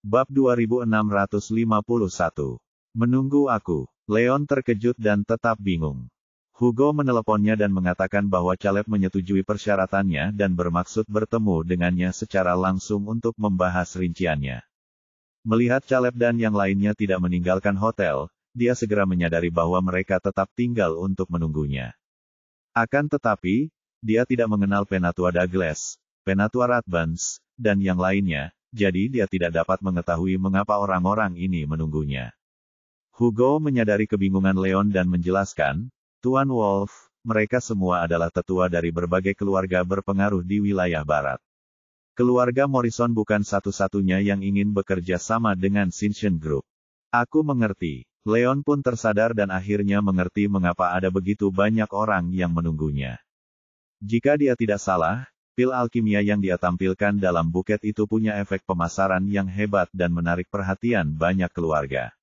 Bab 2651. Menunggu aku. Leon terkejut dan tetap bingung. Hugo meneleponnya dan mengatakan bahwa Caleb menyetujui persyaratannya dan bermaksud bertemu dengannya secara langsung untuk membahas rinciannya. Melihat Caleb dan yang lainnya tidak meninggalkan hotel, dia segera menyadari bahwa mereka tetap tinggal untuk menunggunya. Akan tetapi, dia tidak mengenal Penatua Douglas, Penatua Rathbones, dan yang lainnya, jadi dia tidak dapat mengetahui mengapa orang-orang ini menunggunya. Hugo menyadari kebingungan Leon dan menjelaskan, Tuan Wolf, mereka semua adalah tetua dari berbagai keluarga berpengaruh di wilayah barat. Keluarga Morrison bukan satu-satunya yang ingin bekerja sama dengan Sintian Group. Aku mengerti. Leon pun tersadar dan akhirnya mengerti mengapa ada begitu banyak orang yang menunggunya. Jika dia tidak salah, pil alkimia yang dia tampilkan dalam buket itu punya efek pemasaran yang hebat dan menarik perhatian banyak keluarga.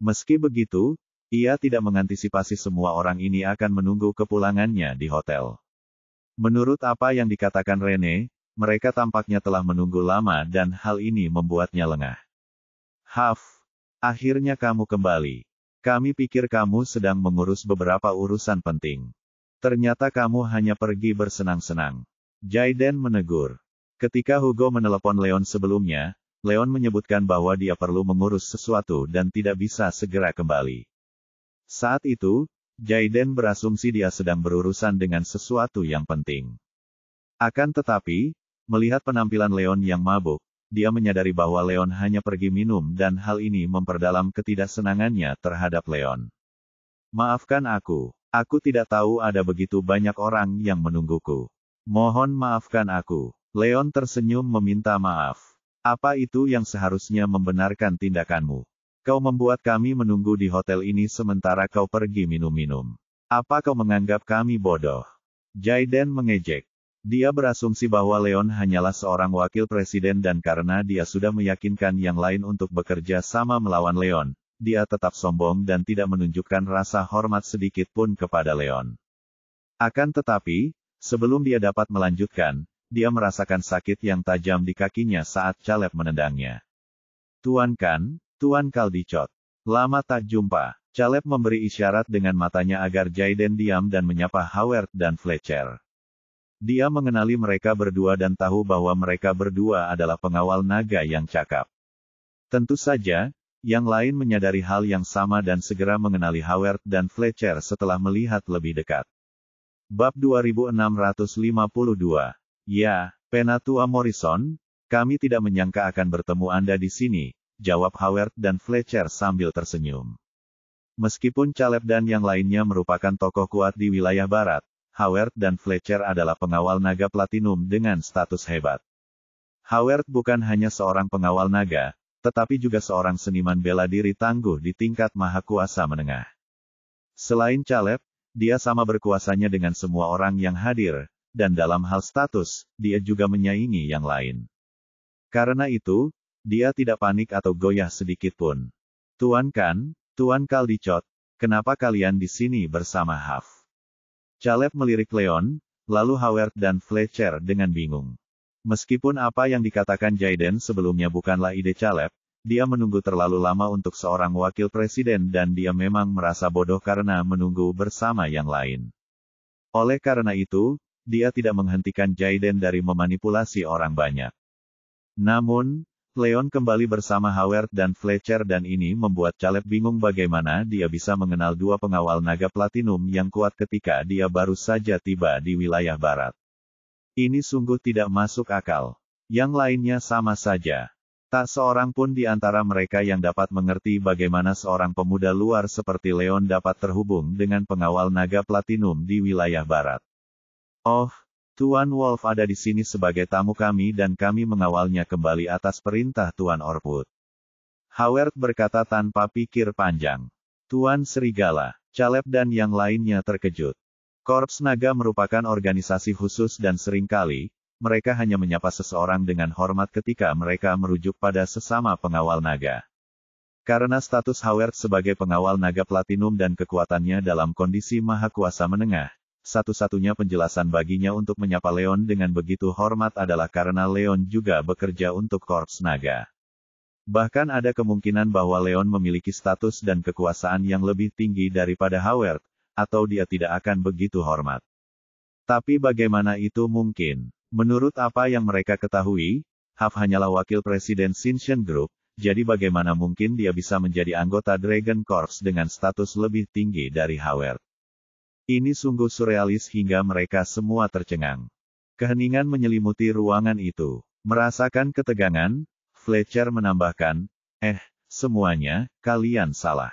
Meski begitu, ia tidak mengantisipasi semua orang ini akan menunggu kepulangannya di hotel. Menurut apa yang dikatakan Rene, mereka tampaknya telah menunggu lama dan hal ini membuatnya lengah. Huff, akhirnya kamu kembali. Kami pikir kamu sedang mengurus beberapa urusan penting. Ternyata kamu hanya pergi bersenang-senang. Jayden menegur. Ketika Hugo menelepon Leon sebelumnya, Leon menyebutkan bahwa dia perlu mengurus sesuatu dan tidak bisa segera kembali. Saat itu, Jayden berasumsi dia sedang berurusan dengan sesuatu yang penting. Akan tetapi, melihat penampilan Leon yang mabuk, dia menyadari bahwa Leon hanya pergi minum dan hal ini memperdalam ketidaksenangannya terhadap Leon. Maafkan aku tidak tahu ada begitu banyak orang yang menungguku. Mohon maafkan aku. Leon tersenyum meminta maaf. Apa itu yang seharusnya membenarkan tindakanmu? Kau membuat kami menunggu di hotel ini sementara kau pergi minum-minum. Apa kau menganggap kami bodoh? Jayden mengejek. Dia berasumsi bahwa Leon hanyalah seorang wakil presiden dan karena dia sudah meyakinkan yang lain untuk bekerja sama melawan Leon, dia tetap sombong dan tidak menunjukkan rasa hormat sedikit pun kepada Leon. Akan tetapi, sebelum dia dapat melanjutkan, dia merasakan sakit yang tajam di kakinya saat Caleb menendangnya. Tuan Caldicott. Lama tak jumpa. Caleb memberi isyarat dengan matanya agar Jayden diam dan menyapa Howard dan Fletcher. Dia mengenali mereka berdua dan tahu bahwa mereka berdua adalah pengawal naga yang cakap. Tentu saja, yang lain menyadari hal yang sama dan segera mengenali Howard dan Fletcher setelah melihat lebih dekat. Bab 2652. Ya, Penatua Morrison, kami tidak menyangka akan bertemu Anda di sini, jawab Howard dan Fletcher sambil tersenyum. Meskipun Caleb dan yang lainnya merupakan tokoh kuat di wilayah barat, Howard dan Fletcher adalah pengawal naga platinum dengan status hebat. Howard bukan hanya seorang pengawal naga, tetapi juga seorang seniman bela diri tangguh di tingkat mahakuasa menengah. Selain Caleb, dia sama berkuasanya dengan semua orang yang hadir, dan dalam hal status, dia juga menyaingi yang lain. Karena itu, dia tidak panik atau goyah sedikit pun. Tuan Caldicott, kenapa kalian di sini bersama Huff? Caleb melirik Leon, lalu Howard dan Fletcher dengan bingung. Meskipun apa yang dikatakan Jayden sebelumnya bukanlah ide Caleb, dia menunggu terlalu lama untuk seorang wakil presiden dan dia memang merasa bodoh karena menunggu bersama yang lain. Oleh karena itu, dia tidak menghentikan Jayden dari memanipulasi orang banyak. Namun, Leon kembali bersama Howard dan Fletcher dan ini membuat Caleb bingung bagaimana dia bisa mengenal dua pengawal naga platinum yang kuat ketika dia baru saja tiba di wilayah barat. Ini sungguh tidak masuk akal. Yang lainnya sama saja. Tak seorang pun di antara mereka yang dapat mengerti bagaimana seorang pemuda luar seperti Leon dapat terhubung dengan pengawal naga platinum di wilayah barat. Oh, Tuan Wolf ada di sini sebagai tamu kami dan kami mengawalnya kembali atas perintah Tuan Orpwood. Howard berkata tanpa pikir panjang. Tuan Serigala, Caleb dan yang lainnya terkejut. Korps Naga merupakan organisasi khusus dan seringkali, mereka hanya menyapa seseorang dengan hormat ketika mereka merujuk pada sesama pengawal naga. Karena status Howard sebagai pengawal naga platinum dan kekuatannya dalam kondisi mahakuasa menengah, satu-satunya penjelasan baginya untuk menyapa Leon dengan begitu hormat adalah karena Leon juga bekerja untuk Korps Naga. Bahkan ada kemungkinan bahwa Leon memiliki status dan kekuasaan yang lebih tinggi daripada Howard, atau dia tidak akan begitu hormat. Tapi bagaimana itu mungkin? Menurut apa yang mereka ketahui, Huff hanyalah wakil presiden Shinshin Group, jadi bagaimana mungkin dia bisa menjadi anggota Dragon Corps dengan status lebih tinggi dari Howard? Ini sungguh surrealis hingga mereka semua tercengang. Keheningan menyelimuti ruangan itu. Merasakan ketegangan, Fletcher menambahkan, semuanya, kalian salah.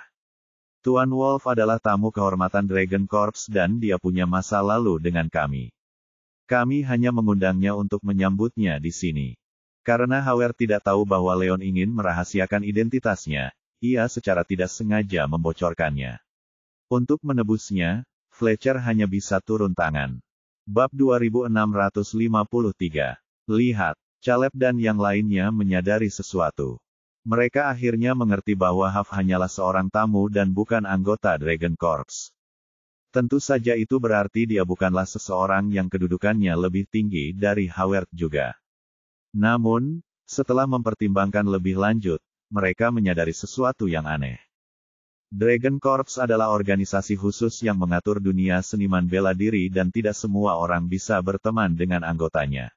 Tuan Wolf adalah tamu kehormatan Dragon Corps dan dia punya masa lalu dengan kami. Kami hanya mengundangnya untuk menyambutnya di sini. Karena Howard tidak tahu bahwa Leon ingin merahasiakan identitasnya, ia secara tidak sengaja membocorkannya. Untuk menebusnya, Fletcher hanya bisa turun tangan. Bab 2653. Lihat, Caleb dan yang lainnya menyadari sesuatu. Mereka akhirnya mengerti bahwa Huff hanyalah seorang tamu dan bukan anggota Dragon Corps. Tentu saja itu berarti dia bukanlah seseorang yang kedudukannya lebih tinggi dari Howard juga. Namun, setelah mempertimbangkan lebih lanjut, mereka menyadari sesuatu yang aneh. Dragon Corps adalah organisasi khusus yang mengatur dunia seniman bela diri dan tidak semua orang bisa berteman dengan anggotanya.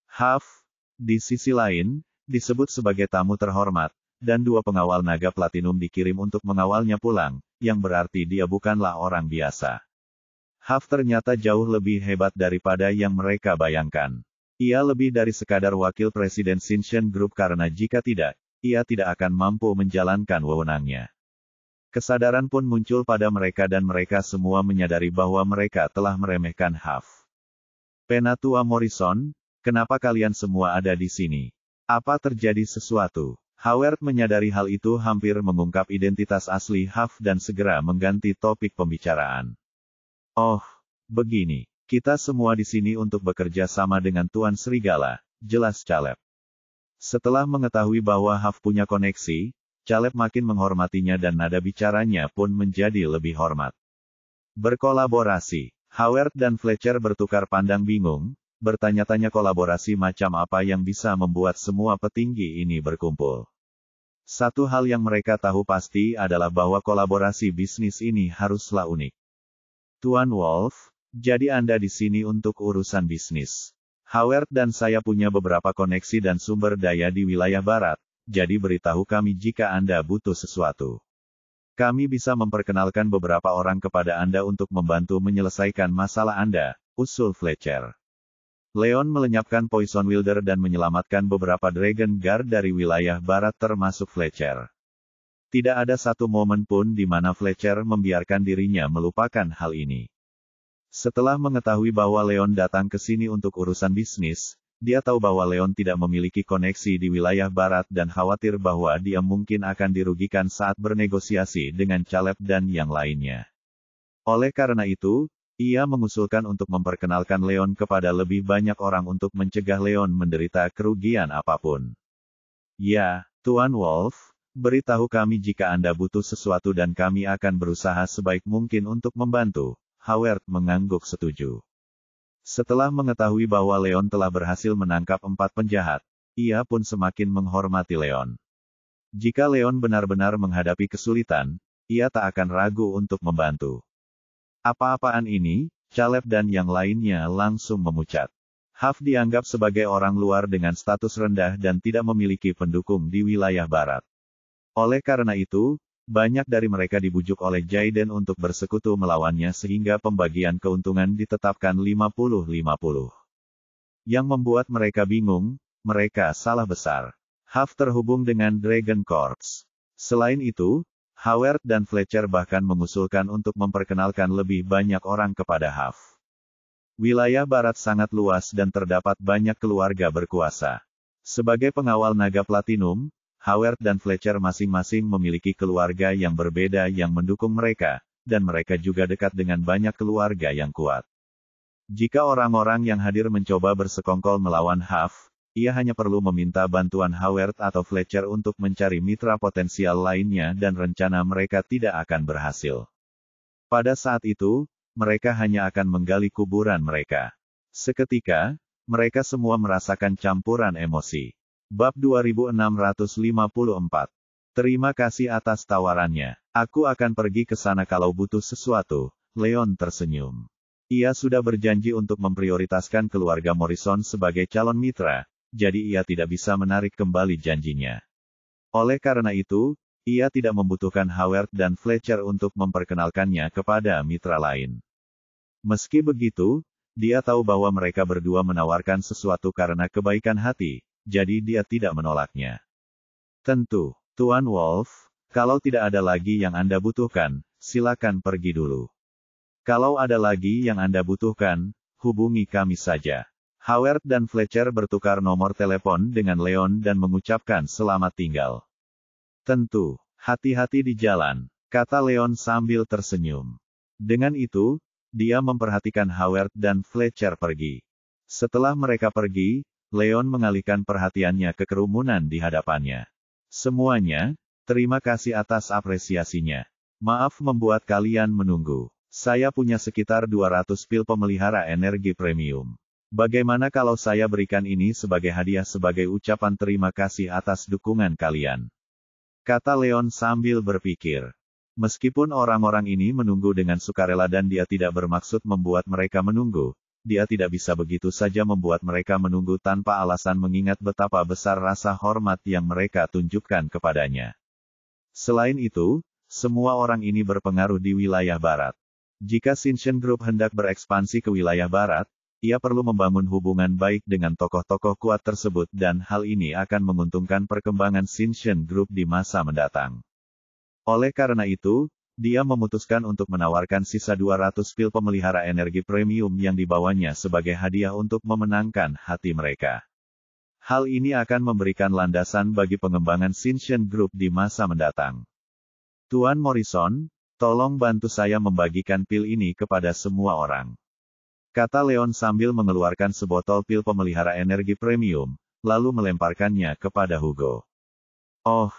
Huff, di sisi lain, disebut sebagai tamu terhormat, dan 2 pengawal naga platinum dikirim untuk mengawalnya pulang, yang berarti dia bukanlah orang biasa. Huff ternyata jauh lebih hebat daripada yang mereka bayangkan. Ia lebih dari sekadar wakil presiden Shinshin Group karena jika tidak, ia tidak akan mampu menjalankan wewenangnya. Kesadaran pun muncul pada mereka dan mereka semua menyadari bahwa mereka telah meremehkan Huff. Penatua Morrison, kenapa kalian semua ada di sini? Apa terjadi sesuatu? Howard menyadari hal itu hampir mengungkap identitas asli Huff dan segera mengganti topik pembicaraan. Oh, begini. Kita semua di sini untuk bekerja sama dengan Tuan Serigala, jelas Caleb. Setelah mengetahui bahwa Huff punya koneksi, Caleb makin menghormatinya dan nada bicaranya pun menjadi lebih hormat. Berkolaborasi. Howard dan Fletcher bertukar pandang bingung, bertanya-tanya kolaborasi macam apa yang bisa membuat semua petinggi ini berkumpul. Satu hal yang mereka tahu pasti adalah bahwa kolaborasi bisnis ini haruslah unik. Tuan Wolf, jadi Anda di sini untuk urusan bisnis. Howard dan saya punya beberapa koneksi dan sumber daya di wilayah barat, jadi beritahu kami jika Anda butuh sesuatu. Kami bisa memperkenalkan beberapa orang kepada Anda untuk membantu menyelesaikan masalah Anda, usul Fletcher. Leon melenyapkan Poison Wilder dan menyelamatkan beberapa Dragon Guard dari wilayah barat termasuk Fletcher. Tidak ada satu momen pun di mana Fletcher membiarkan dirinya melupakan hal ini. Setelah mengetahui bahwa Leon datang ke sini untuk urusan bisnis, dia tahu bahwa Leon tidak memiliki koneksi di wilayah barat dan khawatir bahwa dia mungkin akan dirugikan saat bernegosiasi dengan Caleb dan yang lainnya. Oleh karena itu, ia mengusulkan untuk memperkenalkan Leon kepada lebih banyak orang untuk mencegah Leon menderita kerugian apapun. Ya, Tuan Wolf, beritahu kami jika Anda butuh sesuatu dan kami akan berusaha sebaik mungkin untuk membantu. Howard mengangguk setuju. Setelah mengetahui bahwa Leon telah berhasil menangkap 4 penjahat, ia pun semakin menghormati Leon. Jika Leon benar-benar menghadapi kesulitan, ia tak akan ragu untuk membantu. Apa-apaan ini? Caleb dan yang lainnya langsung memucat. Huff dianggap sebagai orang luar dengan status rendah dan tidak memiliki pendukung di wilayah barat. Oleh karena itu, banyak dari mereka dibujuk oleh Jaiden untuk bersekutu melawannya sehingga pembagian keuntungan ditetapkan 50-50. Yang membuat mereka bingung, mereka salah besar. Huff terhubung dengan Dragon Corps. Selain itu, Howard dan Fletcher bahkan mengusulkan untuk memperkenalkan lebih banyak orang kepada Huff. Wilayah barat sangat luas dan terdapat banyak keluarga berkuasa. Sebagai pengawal naga platinum, Howard dan Fletcher masing-masing memiliki keluarga yang berbeda yang mendukung mereka, dan mereka juga dekat dengan banyak keluarga yang kuat. Jika orang-orang yang hadir mencoba bersekongkol melawan Huff, ia hanya perlu meminta bantuan Howard atau Fletcher untuk mencari mitra potensial lainnya dan rencana mereka tidak akan berhasil. Pada saat itu, mereka hanya akan menggali kuburan mereka. Seketika, mereka semua merasakan campuran emosi. Bab 2654. Terima kasih atas tawarannya. Aku akan pergi ke sana kalau butuh sesuatu. Leon tersenyum. Ia sudah berjanji untuk memprioritaskan keluarga Morrison sebagai calon mitra, jadi ia tidak bisa menarik kembali janjinya. Oleh karena itu, ia tidak membutuhkan Howard dan Fletcher untuk memperkenalkannya kepada mitra lain. Meski begitu, dia tahu bahwa mereka berdua menawarkan sesuatu karena kebaikan hati, jadi dia tidak menolaknya. Tentu, Tuan Wolf, kalau tidak ada lagi yang Anda butuhkan, silakan pergi dulu. Kalau ada lagi yang Anda butuhkan, hubungi kami saja. Howard dan Fletcher bertukar nomor telepon dengan Leon dan mengucapkan selamat tinggal. Tentu, hati-hati di jalan, kata Leon sambil tersenyum. Dengan itu, dia memperhatikan Howard dan Fletcher pergi. Setelah mereka pergi, Leon mengalihkan perhatiannya ke kerumunan di hadapannya. Semuanya, terima kasih atas apresiasinya. Maaf membuat kalian menunggu. Saya punya sekitar 200 pil pemelihara energi premium. Bagaimana kalau saya berikan ini sebagai hadiah sebagai ucapan terima kasih atas dukungan kalian? Kata Leon sambil berpikir. Meskipun orang-orang ini menunggu dengan sukarela dan dia tidak bermaksud membuat mereka menunggu, dia tidak bisa begitu saja membuat mereka menunggu tanpa alasan mengingat betapa besar rasa hormat yang mereka tunjukkan kepadanya. Selain itu, semua orang ini berpengaruh di wilayah barat. Jika Shinshin Group hendak berekspansi ke wilayah barat, ia perlu membangun hubungan baik dengan tokoh-tokoh kuat tersebut dan hal ini akan menguntungkan perkembangan Shinshin Group di masa mendatang. Oleh karena itu, dia memutuskan untuk menawarkan sisa 200 pil pemelihara energi premium yang dibawanya sebagai hadiah untuk memenangkan hati mereka. Hal ini akan memberikan landasan bagi pengembangan Shinshin Group di masa mendatang. Tuan Morrison, tolong bantu saya membagikan pil ini kepada semua orang. Kata Leon sambil mengeluarkan sebotol pil pemelihara energi premium, lalu melemparkannya kepada Hugo. Oh,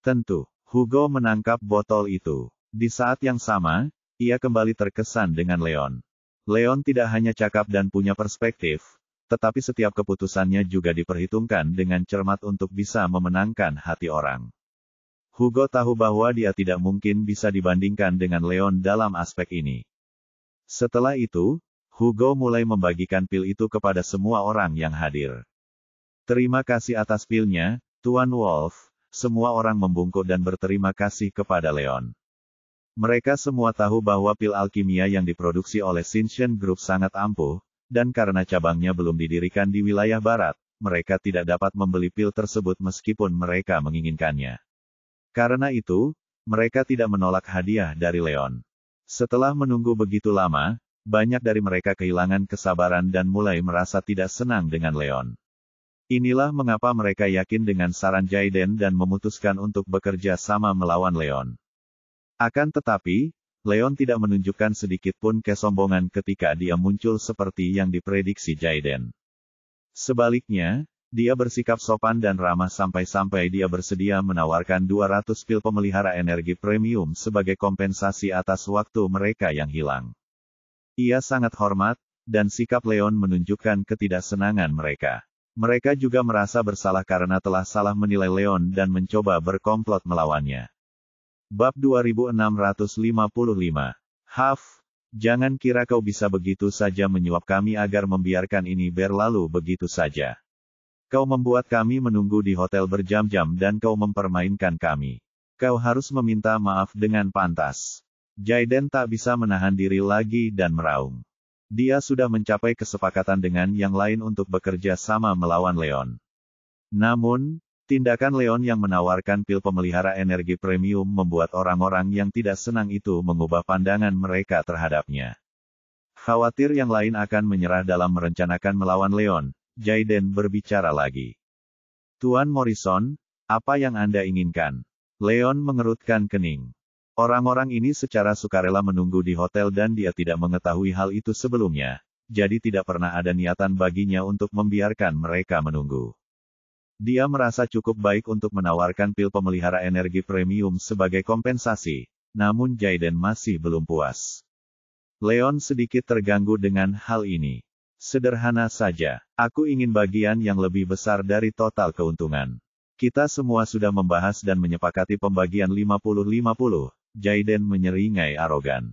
tentu. Hugo menangkap botol itu. Di saat yang sama, ia kembali terkesan dengan Leon. Leon tidak hanya cakap dan punya perspektif, tetapi setiap keputusannya juga diperhitungkan dengan cermat untuk bisa memenangkan hati orang. Hugo tahu bahwa dia tidak mungkin bisa dibandingkan dengan Leon dalam aspek ini. Setelah itu, Hugo mulai membagikan pil itu kepada semua orang yang hadir. Terima kasih atas pilnya, Tuan Wolf. Semua orang membungkuk dan berterima kasih kepada Leon. Mereka semua tahu bahwa pil alkimia yang diproduksi oleh Shinshin Group sangat ampuh, dan karena cabangnya belum didirikan di wilayah barat, mereka tidak dapat membeli pil tersebut meskipun mereka menginginkannya. Karena itu, mereka tidak menolak hadiah dari Leon. Setelah menunggu begitu lama, banyak dari mereka kehilangan kesabaran dan mulai merasa tidak senang dengan Leon. Inilah mengapa mereka yakin dengan saran Jaiden dan memutuskan untuk bekerja sama melawan Leon. Akan tetapi, Leon tidak menunjukkan sedikit pun kesombongan ketika dia muncul seperti yang diprediksi Jaiden. Sebaliknya, dia bersikap sopan dan ramah sampai-sampai dia bersedia menawarkan 200 pil pemelihara energi premium sebagai kompensasi atas waktu mereka yang hilang. Ia sangat hormat, dan sikap Leon menunjukkan ketidaksenangan mereka. Mereka juga merasa bersalah karena telah salah menilai Leon dan mencoba berkomplot melawannya. Bab 2655. Huff, jangan kira kau bisa begitu saja menyuap kami agar membiarkan ini berlalu begitu saja. Kau membuat kami menunggu di hotel berjam-jam dan kau mempermainkan kami. Kau harus meminta maaf dengan pantas. Jaiden tak bisa menahan diri lagi dan meraung. Dia sudah mencapai kesepakatan dengan yang lain untuk bekerja sama melawan Leon. Namun, tindakan Leon yang menawarkan pil pemelihara energi premium membuat orang-orang yang tidak senang itu mengubah pandangan mereka terhadapnya. Khawatir yang lain akan menyerah dalam merencanakan melawan Leon, Jaiden berbicara lagi. Tuan Morrison, apa yang Anda inginkan? Leon mengerutkan kening. Orang-orang ini secara sukarela menunggu di hotel dan dia tidak mengetahui hal itu sebelumnya, jadi tidak pernah ada niatan baginya untuk membiarkan mereka menunggu. Dia merasa cukup baik untuk menawarkan pil pemelihara energi premium sebagai kompensasi, namun Jaiden masih belum puas. Leon sedikit terganggu dengan hal ini. Sederhana saja. Aku ingin bagian yang lebih besar dari total keuntungan. Kita semua sudah membahas dan menyepakati pembagian 50-50. Jaiden menyeringai arogan.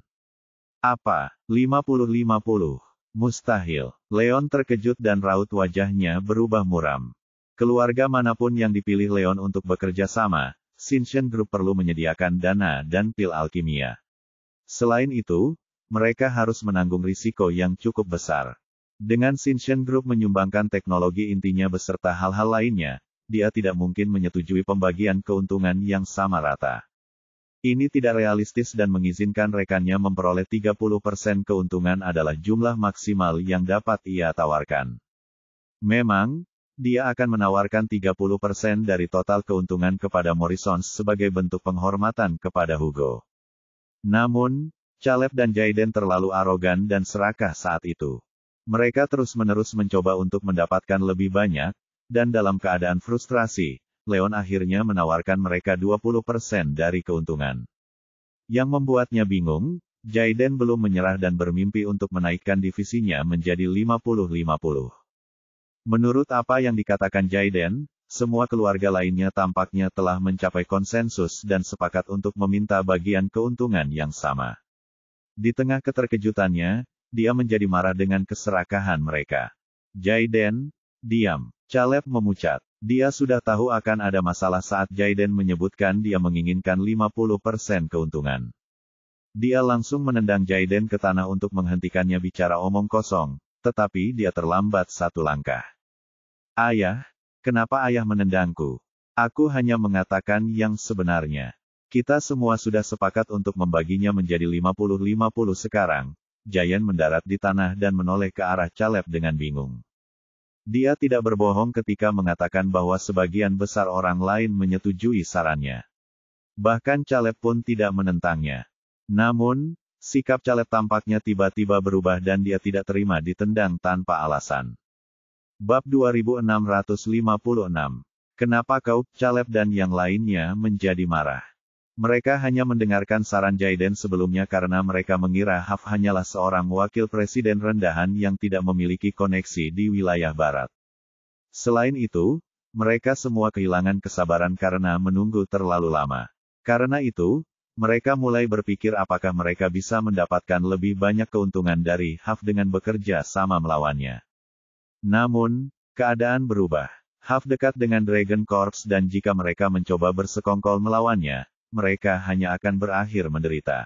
Apa? 50-50? Mustahil. Leon terkejut dan raut wajahnya berubah muram. Keluarga manapun yang dipilih Leon untuk bekerja sama, Shinshin Group perlu menyediakan dana dan pil alkimia. Selain itu, mereka harus menanggung risiko yang cukup besar. Dengan Shinshin Group menyumbangkan teknologi intinya beserta hal-hal lainnya, dia tidak mungkin menyetujui pembagian keuntungan yang sama rata. Ini tidak realistis dan mengizinkan rekannya memperoleh 30% keuntungan adalah jumlah maksimal yang dapat ia tawarkan. Memang, dia akan menawarkan 30% dari total keuntungan kepada Morrison sebagai bentuk penghormatan kepada Hugo. Namun, Caleb dan Jaiden terlalu arogan dan serakah saat itu. Mereka terus-menerus mencoba untuk mendapatkan lebih banyak, dan dalam keadaan frustrasi, Leon akhirnya menawarkan mereka 20% dari keuntungan. Yang membuatnya bingung, Jaiden belum menyerah dan bermimpi untuk menaikkan divisinya menjadi 50-50. Menurut apa yang dikatakan Jaiden, semua keluarga lainnya tampaknya telah mencapai konsensus dan sepakat untuk meminta bagian keuntungan yang sama. Di tengah keterkejutannya, dia menjadi marah dengan keserakahan mereka. Jaiden, diam. Caleb memucat. Dia sudah tahu akan ada masalah saat Jaiden menyebutkan dia menginginkan 50% keuntungan. Dia langsung menendang Jaiden ke tanah untuk menghentikannya bicara omong kosong, tetapi dia terlambat satu langkah. Ayah, kenapa ayah menendangku? Aku hanya mengatakan yang sebenarnya. Kita semua sudah sepakat untuk membaginya menjadi 50-50 sekarang. Jaiden mendarat di tanah dan menoleh ke arah Caleb dengan bingung. Dia tidak berbohong ketika mengatakan bahwa sebagian besar orang lain menyetujui sarannya. Bahkan Caleb pun tidak menentangnya. Namun, sikap Caleb tampaknya tiba-tiba berubah dan dia tidak terima ditendang tanpa alasan. Bab 2656. Kenapa kau, Caleb dan yang lainnya menjadi marah? Mereka hanya mendengarkan saran Jaiden sebelumnya karena mereka mengira Huff hanyalah seorang wakil presiden rendahan yang tidak memiliki koneksi di wilayah barat. Selain itu, mereka semua kehilangan kesabaran karena menunggu terlalu lama. Karena itu, mereka mulai berpikir apakah mereka bisa mendapatkan lebih banyak keuntungan dari Huff dengan bekerja sama melawannya. Namun, keadaan berubah. Huff dekat dengan Dragon Corps dan jika mereka mencoba bersekongkol melawannya, mereka hanya akan berakhir menderita.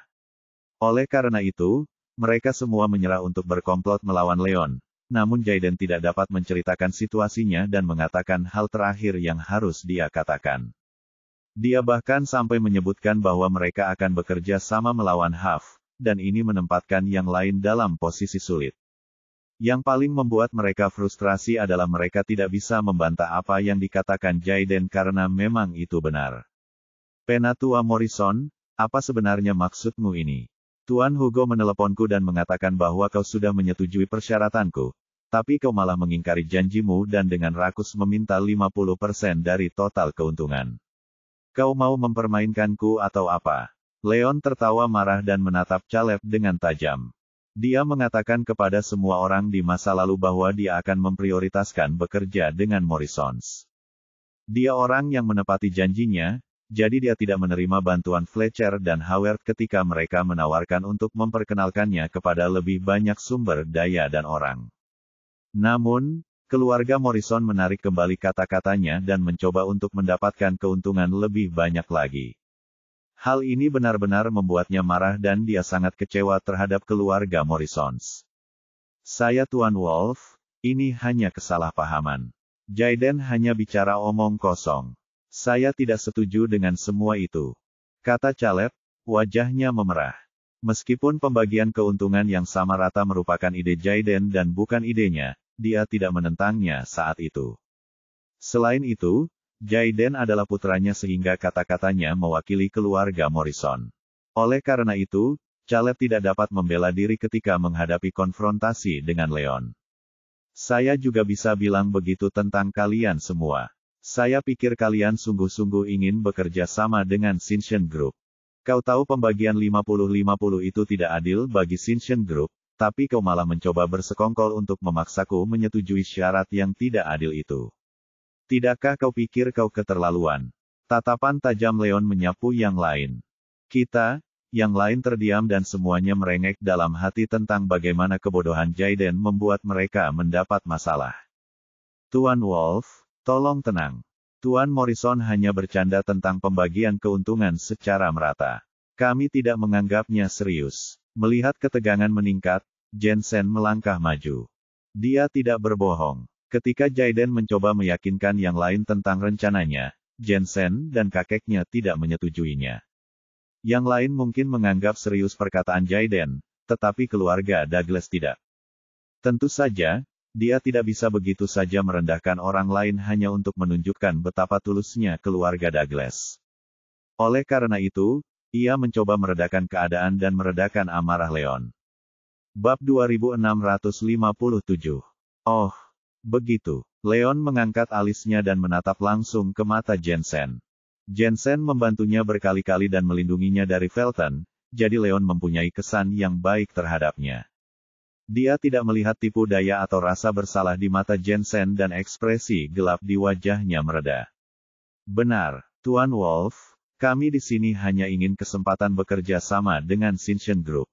Oleh karena itu, mereka semua menyerah untuk berkomplot melawan Leon, namun Jaiden tidak dapat menceritakan situasinya dan mengatakan hal terakhir yang harus dia katakan. Dia bahkan sampai menyebutkan bahwa mereka akan bekerja sama melawan Huff, dan ini menempatkan yang lain dalam posisi sulit. Yang paling membuat mereka frustrasi adalah mereka tidak bisa membantah apa yang dikatakan Jaiden karena memang itu benar. Penatua Morrison, apa sebenarnya maksudmu ini? Tuan Hugo meneleponku dan mengatakan bahwa kau sudah menyetujui persyaratanku, tapi kau malah mengingkari janjimu dan dengan rakus meminta 50% dari total keuntungan. Kau mau mempermainkanku atau apa? Leon tertawa marah dan menatap Caleb dengan tajam. Dia mengatakan kepada semua orang di masa lalu bahwa dia akan memprioritaskan bekerja dengan Morrisons. Dia orang yang menepati janjinya, jadi dia tidak menerima bantuan Fletcher dan Howard ketika mereka menawarkan untuk memperkenalkannya kepada lebih banyak sumber daya dan orang. Namun, keluarga Morrison menarik kembali kata-katanya dan mencoba untuk mendapatkan keuntungan lebih banyak lagi. Hal ini benar-benar membuatnya marah dan dia sangat kecewa terhadap keluarga Morrisons. Saya Tuan Wolf, ini hanya kesalahpahaman. Jaiden hanya bicara omong kosong. Saya tidak setuju dengan semua itu. Kata Caleb, wajahnya memerah. Meskipun pembagian keuntungan yang sama rata merupakan ide Jaiden dan bukan idenya, dia tidak menentangnya saat itu. Selain itu, Jaiden adalah putranya sehingga kata-katanya mewakili keluarga Morrison. Oleh karena itu, Caleb tidak dapat membela diri ketika menghadapi konfrontasi dengan Leon. Saya juga bisa bilang begitu tentang kalian semua. Saya pikir kalian sungguh-sungguh ingin bekerja sama dengan Shinshin Group. Kau tahu pembagian 50-50 itu tidak adil bagi Shinshin Group, tapi kau malah mencoba bersekongkol untuk memaksaku menyetujui syarat yang tidak adil itu. Tidakkah kau pikir kau keterlaluan? Tatapan tajam Leon menyapu yang lain. Kita, yang lain terdiam dan semuanya merengek dalam hati tentang bagaimana kebodohan Jaiden membuat mereka mendapat masalah. Tuan Wolf, tolong tenang. Tuan Morrison hanya bercanda tentang pembagian keuntungan secara merata. Kami tidak menganggapnya serius. Melihat ketegangan meningkat, Jensen melangkah maju. Dia tidak berbohong. Ketika Jaiden mencoba meyakinkan yang lain tentang rencananya, Jensen dan kakeknya tidak menyetujuinya. Yang lain mungkin menganggap serius perkataan Jaiden, tetapi keluarga Douglas tidak. Tentu saja, dia tidak bisa begitu saja merendahkan orang lain hanya untuk menunjukkan betapa tulusnya keluarga Douglas. Oleh karena itu, ia mencoba meredakan keadaan dan meredakan amarah Leon. Bab 2657. Oh, begitu. Leon mengangkat alisnya dan menatap langsung ke mata Jensen. Jensen membantunya berkali-kali dan melindunginya dari Felton, jadi Leon mempunyai kesan yang baik terhadapnya. Dia tidak melihat tipu daya atau rasa bersalah di mata Jensen dan ekspresi gelap di wajahnya mereda. Benar, Tuan Wolf, kami di sini hanya ingin kesempatan bekerja sama dengan Sinchen Group.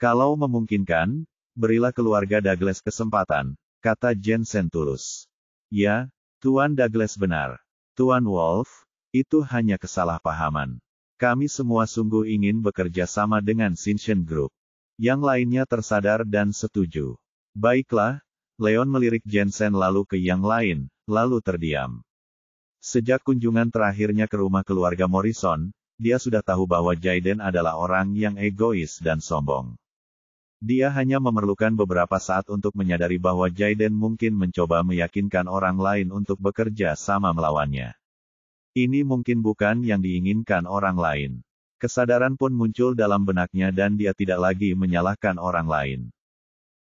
Kalau memungkinkan, berilah keluarga Douglas kesempatan, kata Jensen tulus. Ya, Tuan Douglas benar. Tuan Wolf, itu hanya kesalahpahaman. Kami semua sungguh ingin bekerja sama dengan Sinchen Group. Yang lainnya tersadar dan setuju. Baiklah, Leon melirik Jensen lalu ke yang lain, lalu terdiam. Sejak kunjungan terakhirnya ke rumah keluarga Morrison, dia sudah tahu bahwa Jaiden adalah orang yang egois dan sombong. Dia hanya memerlukan beberapa saat untuk menyadari bahwa Jaiden mungkin mencoba meyakinkan orang lain untuk bekerja sama melawannya. Ini mungkin bukan yang diinginkan orang lain. Kesadaran pun muncul dalam benaknya dan dia tidak lagi menyalahkan orang lain.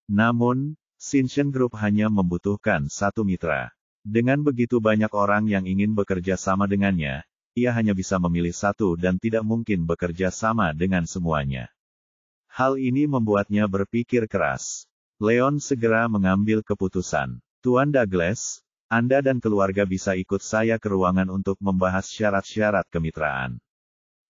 Namun, Sinchen Group hanya membutuhkan satu mitra. Dengan begitu banyak orang yang ingin bekerja sama dengannya, ia hanya bisa memilih satu dan tidak mungkin bekerja sama dengan semuanya. Hal ini membuatnya berpikir keras. Leon segera mengambil keputusan. Tuan Douglas, Anda dan keluarga bisa ikut saya ke ruangan untuk membahas syarat-syarat kemitraan.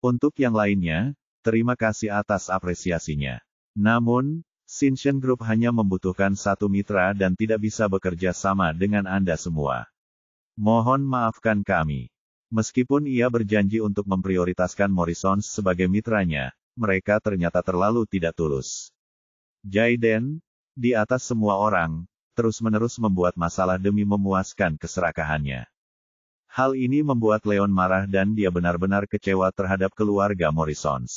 Untuk yang lainnya, terima kasih atas apresiasinya. Namun, Sinchen Group hanya membutuhkan satu mitra dan tidak bisa bekerja sama dengan Anda semua. Mohon maafkan kami. Meskipun ia berjanji untuk memprioritaskan Morrison sebagai mitranya, mereka ternyata terlalu tidak tulus. Jaiden, di atas semua orang, terus-menerus membuat masalah demi memuaskan keserakahannya. Hal ini membuat Leon marah dan dia benar-benar kecewa terhadap keluarga Morrison.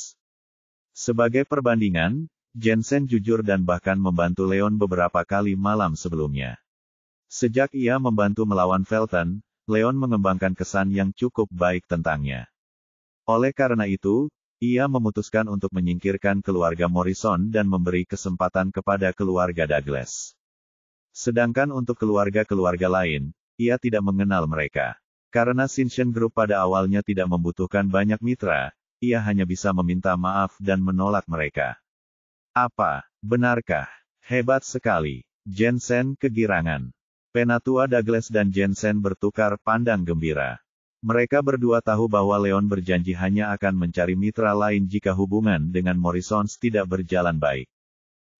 Sebagai perbandingan, Jensen jujur dan bahkan membantu Leon beberapa kali malam sebelumnya. Sejak ia membantu melawan Felton, Leon mengembangkan kesan yang cukup baik tentangnya. Oleh karena itu, ia memutuskan untuk menyingkirkan keluarga Morrison dan memberi kesempatan kepada keluarga Douglas. Sedangkan untuk keluarga-keluarga lain, ia tidak mengenal mereka. Karena Sinchen Group pada awalnya tidak membutuhkan banyak mitra, ia hanya bisa meminta maaf dan menolak mereka. Apa, benarkah? Hebat sekali. Jensen kegirangan. Penatua Douglas dan Jensen bertukar pandang gembira. Mereka berdua tahu bahwa Leon berjanji hanya akan mencari mitra lain jika hubungan dengan Morrison tidak berjalan baik.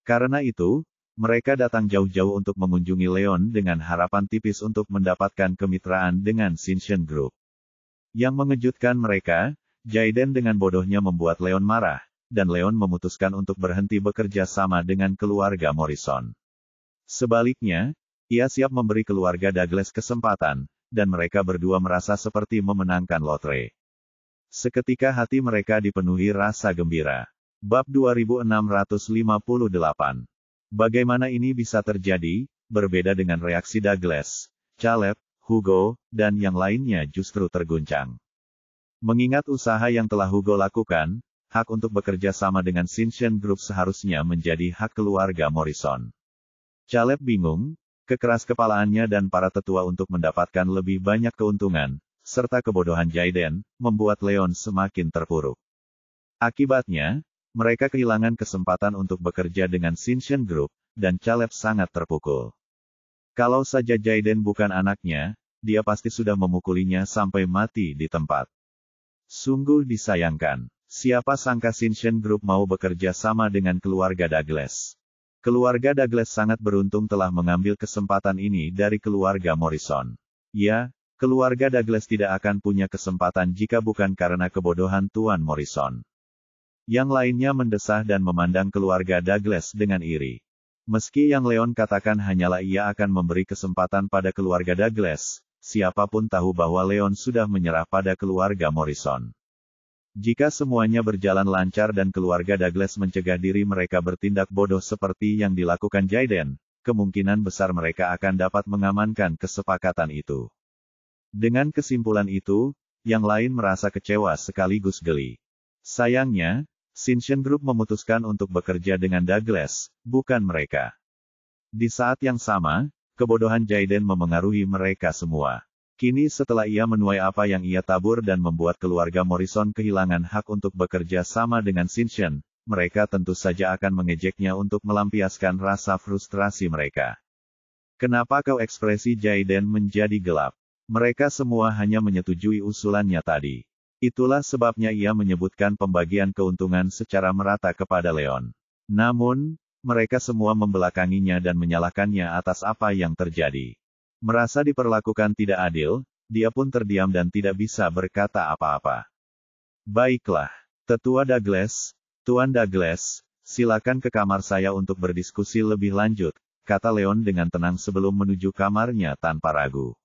Karena itu, mereka datang jauh-jauh untuk mengunjungi Leon dengan harapan tipis untuk mendapatkan kemitraan dengan Sinchen Group. Yang mengejutkan mereka, Jaiden dengan bodohnya membuat Leon marah, dan Leon memutuskan untuk berhenti bekerja sama dengan keluarga Morrison. Sebaliknya, ia siap memberi keluarga Douglas kesempatan, dan mereka berdua merasa seperti memenangkan lotre. Seketika hati mereka dipenuhi rasa gembira. Bab 2658. Bagaimana ini bisa terjadi? Berbeda dengan reaksi Douglas, Caleb, Hugo, dan yang lainnya justru terguncang. Mengingat usaha yang telah Hugo lakukan, hak untuk bekerja sama dengan Sinchen Group seharusnya menjadi hak keluarga Morrison. Caleb bingung, kekeras kepalaannya dan para tetua untuk mendapatkan lebih banyak keuntungan, serta kebodohan Jaiden, membuat Leon semakin terpuruk. Akibatnya, Mereka kehilangan kesempatan untuk bekerja dengan Shinshin Group, dan Caleb sangat terpukul. Kalau saja Jaden bukan anaknya, dia pasti sudah memukulinya sampai mati di tempat. Sungguh disayangkan. Siapa sangka Shinshin Group mau bekerja sama dengan keluarga Douglas. Keluarga Douglas sangat beruntung telah mengambil kesempatan ini dari keluarga Morrison. Ya, keluarga Douglas tidak akan punya kesempatan jika bukan karena kebodohan Tuan Morrison. Yang lainnya mendesah dan memandang keluarga Douglas dengan iri. Meski yang Leon katakan hanyalah ia akan memberi kesempatan pada keluarga Douglas, siapapun tahu bahwa Leon sudah menyerah pada keluarga Morrison. Jika semuanya berjalan lancar dan keluarga Douglas mencegah diri mereka bertindak bodoh seperti yang dilakukan Jaden, kemungkinan besar mereka akan dapat mengamankan kesepakatan itu. Dengan kesimpulan itu, yang lain merasa kecewa sekaligus geli. Sayangnya, Shinshin Group memutuskan untuk bekerja dengan Douglas, bukan mereka. Di saat yang sama, kebodohan Jaden memengaruhi mereka semua. Kini setelah ia menuai apa yang ia tabur dan membuat keluarga Morrison kehilangan hak untuk bekerja sama dengan Shinshin, mereka tentu saja akan mengejeknya untuk melampiaskan rasa frustrasi mereka. Kenapa kau ekspresi Jaden menjadi gelap? Mereka semua hanya menyetujui usulannya tadi. Itulah sebabnya ia menyebutkan pembagian keuntungan secara merata kepada Leon. Namun, mereka semua membelakanginya dan menyalahkannya atas apa yang terjadi. Merasa diperlakukan tidak adil, dia pun terdiam dan tidak bisa berkata apa-apa. Baiklah, Tetua Douglas, Tuan Douglas, silakan ke kamar saya untuk berdiskusi lebih lanjut, kata Leon dengan tenang sebelum menuju kamarnya tanpa ragu.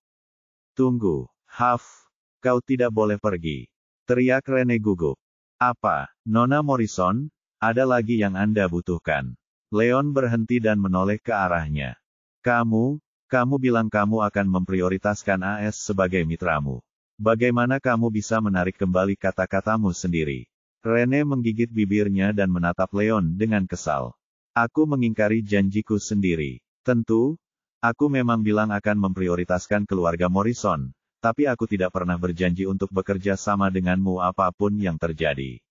Tunggu, Huff, kau tidak boleh pergi. Teriak Rene gugup. Apa, Nona Morrison, ada lagi yang Anda butuhkan? Leon berhenti dan menoleh ke arahnya. Kamu bilang kamu akan memprioritaskan AS sebagai mitramu. Bagaimana kamu bisa menarik kembali kata-katamu sendiri? Rene menggigit bibirnya dan menatap Leon dengan kesal. Aku mengingkari janjiku sendiri. Tentu, aku memang bilang akan memprioritaskan keluarga Morrison, tapi aku tidak pernah berjanji untuk bekerja sama denganmu apapun yang terjadi.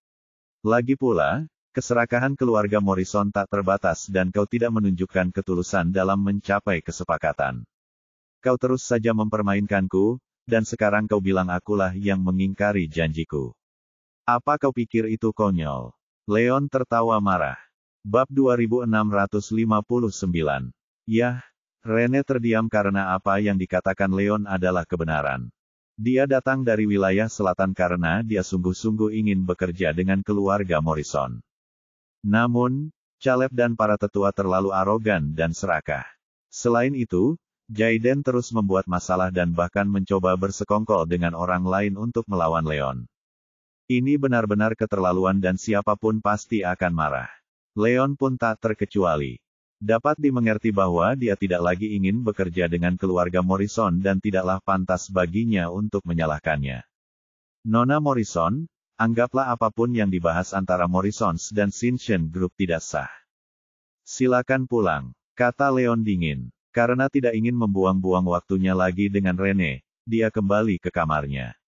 Lagi pula, keserakahan keluarga Morrison tak terbatas dan kau tidak menunjukkan ketulusan dalam mencapai kesepakatan. Kau terus saja mempermainkanku, dan sekarang kau bilang akulah yang mengingkari janjiku. Apa kau pikir itu konyol? Leon tertawa marah. Bab 2659. Yah, Rene terdiam karena apa yang dikatakan Leon adalah kebenaran. Dia datang dari wilayah selatan karena dia sungguh-sungguh ingin bekerja dengan keluarga Morrison. Namun, Caleb dan para tetua terlalu arogan dan serakah. Selain itu, Jaden terus membuat masalah dan bahkan mencoba bersekongkol dengan orang lain untuk melawan Leon. Ini benar-benar keterlaluan dan siapapun pasti akan marah. Leon pun tak terkecuali. Dapat dimengerti bahwa dia tidak lagi ingin bekerja dengan keluarga Morrison dan tidaklah pantas baginya untuk menyalahkannya. Nona Morrison, anggaplah apapun yang dibahas antara Morrisons dan Shinshin Group tidak sah. Silakan pulang, kata Leon dingin. Karena tidak ingin membuang-buang waktunya lagi dengan Rene, dia kembali ke kamarnya.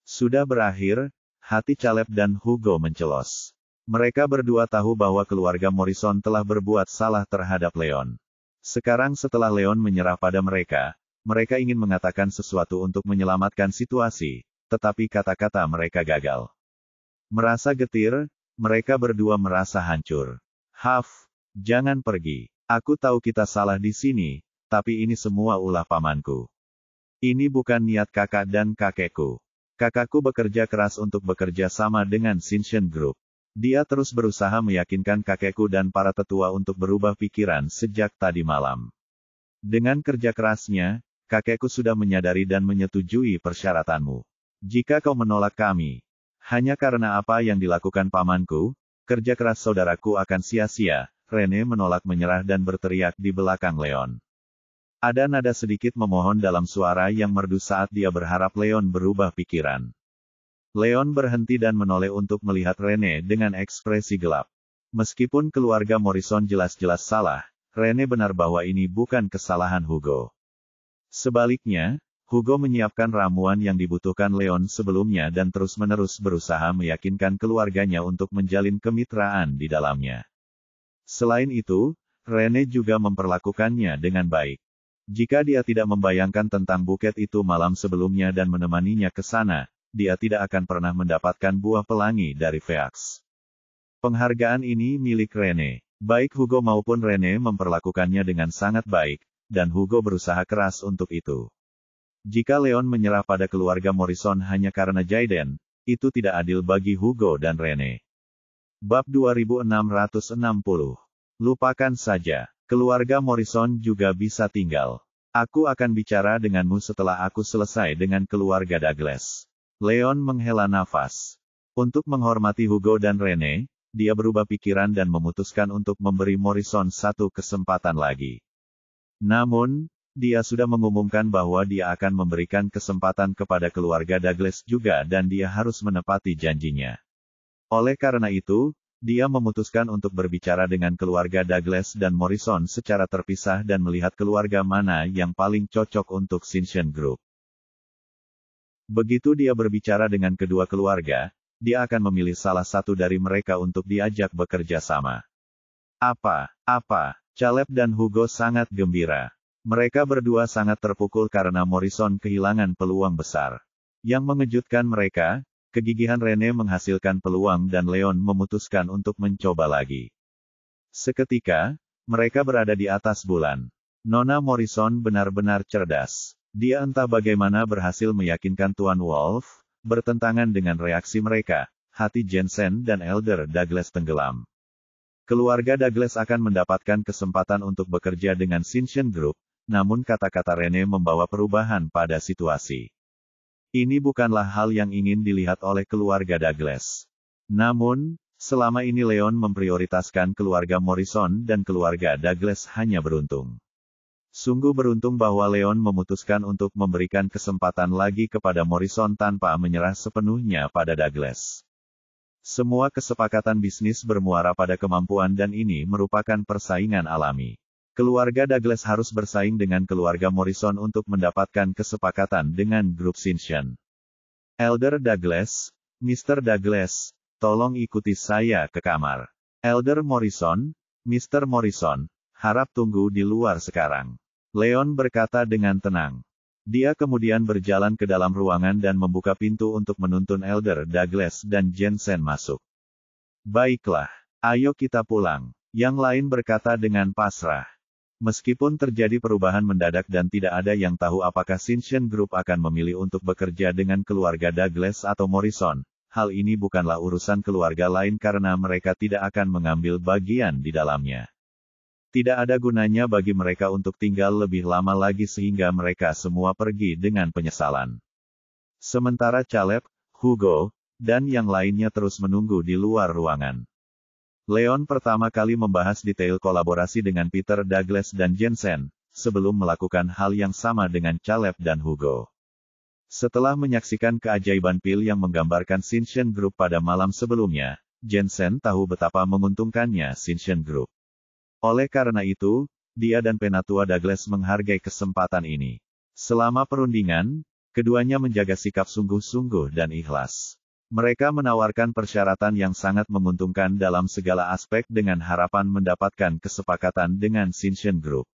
Sudah berakhir, hati Caleb dan Hugo mencelos. Mereka berdua tahu bahwa keluarga Morrison telah berbuat salah terhadap Leon. Sekarang setelah Leon menyerah pada mereka, mereka ingin mengatakan sesuatu untuk menyelamatkan situasi, tetapi kata-kata mereka gagal. Merasa getir, mereka berdua merasa hancur. Huff, jangan pergi. Aku tahu kita salah di sini, tapi ini semua ulah pamanku. Ini bukan niat kakak dan kakekku. Kakakku bekerja keras untuk bekerja sama dengan Shinshin Group. Dia terus berusaha meyakinkan kakekku dan para tetua untuk berubah pikiran sejak tadi malam. Dengan kerja kerasnya, kakekku sudah menyadari dan menyetujui persyaratanmu. Jika kau menolak kami, hanya karena apa yang dilakukan pamanku, kerja keras saudaraku akan sia-sia. Rene menolak menyerah dan berteriak di belakang Leon. Ada nada sedikit memohon dalam suara yang merdu saat dia berharap Leon berubah pikiran. Leon berhenti dan menoleh untuk melihat Rene dengan ekspresi gelap. Meskipun keluarga Morrison jelas-jelas salah, Rene benar bahwa ini bukan kesalahan Hugo. Sebaliknya, Hugo menyiapkan ramuan yang dibutuhkan Leon sebelumnya dan terus-menerus berusaha meyakinkan keluarganya untuk menjalin kemitraan di dalamnya. Selain itu, Rene juga memperlakukannya dengan baik. Jika dia tidak membayangkan tentang buket itu malam sebelumnya dan menemaninya ke sana, dia tidak akan pernah mendapatkan buah pelangi dari Pheax. Penghargaan ini milik Rene. Baik Hugo maupun Rene memperlakukannya dengan sangat baik, dan Hugo berusaha keras untuk itu. Jika Leon menyerah pada keluarga Morrison hanya karena Jaiden, itu tidak adil bagi Hugo dan Rene. Bab 2660. Lupakan saja. Keluarga Morrison juga bisa tinggal. Aku akan bicara denganmu setelah aku selesai dengan keluarga Douglas. Leon menghela nafas. Untuk menghormati Hugo dan Rene, dia berubah pikiran dan memutuskan untuk memberi Morrison satu kesempatan lagi. Namun, dia sudah mengumumkan bahwa dia akan memberikan kesempatan kepada keluarga Douglas juga dan dia harus menepati janjinya. Oleh karena itu, dia memutuskan untuk berbicara dengan keluarga Douglas dan Morrison secara terpisah dan melihat keluarga mana yang paling cocok untuk Sinchen Group. Begitu dia berbicara dengan kedua keluarga, dia akan memilih salah satu dari mereka untuk diajak bekerja sama. Apa? Caleb dan Hugo sangat gembira. Mereka berdua sangat terpukul karena Morrison kehilangan peluang besar. Yang mengejutkan mereka, kegigihan Rene menghasilkan peluang dan Leon memutuskan untuk mencoba lagi. Seketika, mereka berada di atas bulan. Nona Morrison benar-benar cerdas. Dia entah bagaimana berhasil meyakinkan Tuan Wolf, bertentangan dengan reaksi mereka, hati Jensen dan Elder Douglas tenggelam. Keluarga Douglas akan mendapatkan kesempatan untuk bekerja dengan Sinchen Group, namun kata-kata Rene membawa perubahan pada situasi. Ini bukanlah hal yang ingin dilihat oleh keluarga Douglas. Namun, selama ini Leon memprioritaskan keluarga Morrison dan keluarga Douglas hanya beruntung. Sungguh beruntung bahwa Leon memutuskan untuk memberikan kesempatan lagi kepada Morrison tanpa menyerah sepenuhnya pada Douglas. Semua kesepakatan bisnis bermuara pada kemampuan dan ini merupakan persaingan alami. Keluarga Douglas harus bersaing dengan keluarga Morrison untuk mendapatkan kesepakatan dengan grup Sinchen. Elder Douglas, Mr. Douglas, tolong ikuti saya ke kamar. Elder Morrison, Mr. Morrison, harap tunggu di luar sekarang. Leon berkata dengan tenang. Dia kemudian berjalan ke dalam ruangan dan membuka pintu untuk menuntun Elder Douglas dan Jensen masuk. Baiklah, ayo kita pulang. Yang lain berkata dengan pasrah. Meskipun terjadi perubahan mendadak dan tidak ada yang tahu apakah Sinchen Group akan memilih untuk bekerja dengan keluarga Douglas atau Morrison, hal ini bukanlah urusan keluarga lain karena mereka tidak akan mengambil bagian di dalamnya. Tidak ada gunanya bagi mereka untuk tinggal lebih lama lagi sehingga mereka semua pergi dengan penyesalan. Sementara Caleb, Hugo, dan yang lainnya terus menunggu di luar ruangan. Leon pertama kali membahas detail kolaborasi dengan Peter Douglas dan Jensen, sebelum melakukan hal yang sama dengan Caleb dan Hugo. Setelah menyaksikan keajaiban pil yang menggambarkan Sinchen Group pada malam sebelumnya, Jensen tahu betapa menguntungkannya Sinchen Group. Oleh karena itu, dia dan Penatua Douglas menghargai kesempatan ini. Selama perundingan, keduanya menjaga sikap sungguh-sungguh dan ikhlas. Mereka menawarkan persyaratan yang sangat menguntungkan dalam segala aspek dengan harapan mendapatkan kesepakatan dengan Sinchen Group.